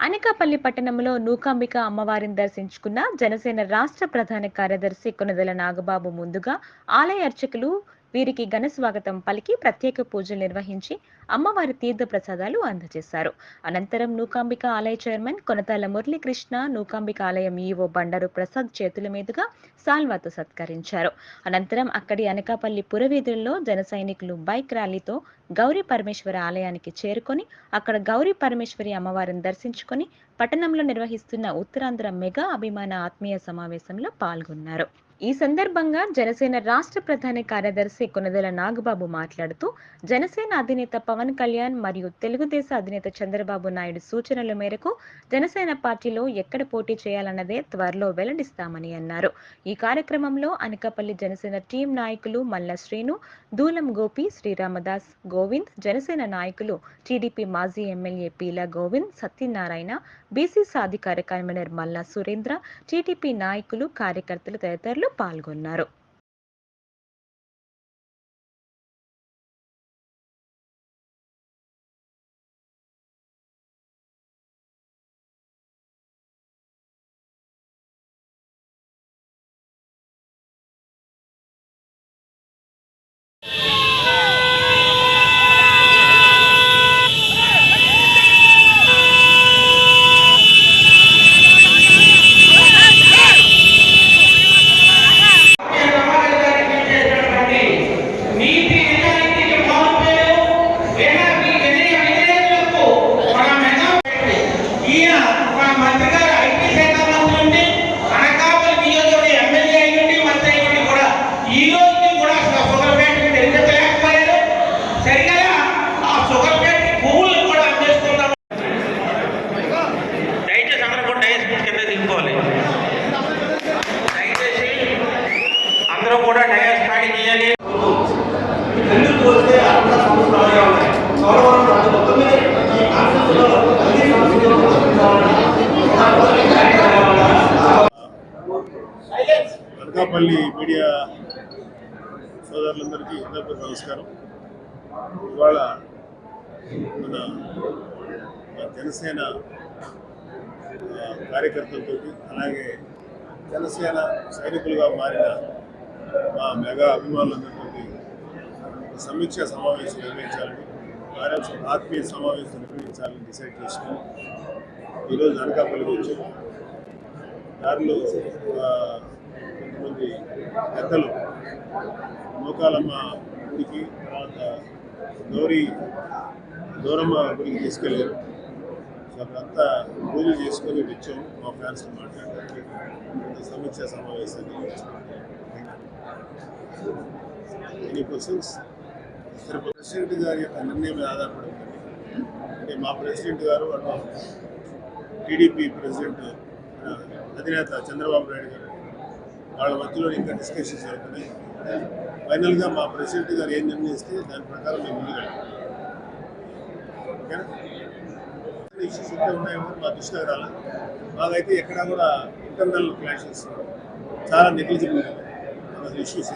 అనకాపల్లి పట్టణంలో నూకాంబిక అమ్మవారిని దర్శించుకున్న జనసేన రాష్ట్ర ప్రధాన కార్యదర్శి కొనదెల నాగబాబు ముందుగా ఆలయ అర్చకులు వీరికి ఘన స్వాగతం పలికి ప్రత్యేక పూజలు నిర్వహించి అమ్మవారి తీర్థ ప్రసాదాలు అందజేశారు. అనంతరం నూకాంబిక ఆలయ చైర్మన్ కొనతాల మురళీకృష్ణ నూకాంబిక ఆలయం ఈవో బండారు ప్రసాద్ చేతుల మీదుగా సాల్వాతో సత్కరించారు. అనంతరం అక్కడి అనకాపల్లి పురవీధుల్లో జన సైనికులు బైక్ ర్యాలీతో గౌరీ పరమేశ్వర ఆలయానికి చేరుకొని అక్కడ గౌరీ పరమేశ్వరి అమ్మవారిని దర్శించుకొని పట్టణంలో నిర్వహిస్తున్న ఉత్తరాంధ్ర మెగా అభిమాన ఆత్మీయ సమావేశంలో పాల్గొన్నారు. ఈ సందర్భంగా జనసేన రాష్ట్ర ప్రధాన కార్యదర్శి కొనదెల నాగబాబు మాట్లాడుతూ జనసేన అధినేత పవన్ కళ్యాణ్ మరియు తెలుగుదేశం అధినేత చంద్రబాబు నాయుడు సూచనల మేరకు జనసేన పార్టీలో ఎక్కడ పోటీ చేయాలన్నదే త్వరలో వెల్లడిస్తామని అన్నారు. ఈ కార్యక్రమంలో అనకాపల్లి జనసేన టీం నాయకులు మల్ల శ్రీను, దూలం గోపి, శ్రీరామదాస్, గోవింద్, జనసేన నాయకులు టీడీపీ మాజీ ఎమ్మెల్యే పీలా గోవింద్, సత్యనారాయణ, బీసీ సాధికార కన్వీనర్ మల్లా సురేంద్ర, టీడీపీ నాయకులు, కార్యకర్తలు తదితరులు పాల్గొన్నారు. అనకాపల్లి మీడియా సోదరులందరికీ నమస్కారం. ఇవాళ మన జనసేన కార్యకర్తలతో అలాగే జనసేన సైనికులుగా మారిన మా మెగా అభిమానులందరితో సమీక్ష సమావేశం నిర్వహించాలని, ఆత్మీయ సమావేశం నిర్వహించాలని డిసైడ్ చేసుకుని ఈరోజు అనకాపల్లికి వచ్చాము. దారిలో కొంతమంది పెద్దలు నూకాలమ్మ గుడికి, తర్వాత దూరమ్మ గుడికి తీసుకెళ్ళారు. సో అక్కడంతా పూజలు చేసుకొని వచ్చాము. మా ఫ్యాన్స్తో మాట్లాడడానికి సమీక్షా సమావేశాన్ని. Any questions? ప్రెసిడెంట్ గారి యొక్క నిర్ణయం మీద ఆధారపడి ఉంటుంది. అంటే మా ప్రెసిడెంట్ గారు అటు టీడీపీ ప్రెసిడెంట్ అధినేత చంద్రబాబు నాయుడు గారు వాళ్ళ మధ్యలో ఇంకా డిస్కషన్స్ జరుగుతున్నాయి. ఫైనల్గా మా ప్రెసిడెంట్ గారు ఏం నిర్ణయిస్తే దాని ప్రకారం మేము ముందుకెళ్తాం. ఓకేనా? ఇష్యూస్ ఉంటే ఉన్నాయేమో మా దృష్టికి రాలి. మాకైతే ఎక్కడా కూడా ఇంటర్నల్ క్లాషెస్ చాలా నెగ్లిజిబుల్ ఇష్యూస్.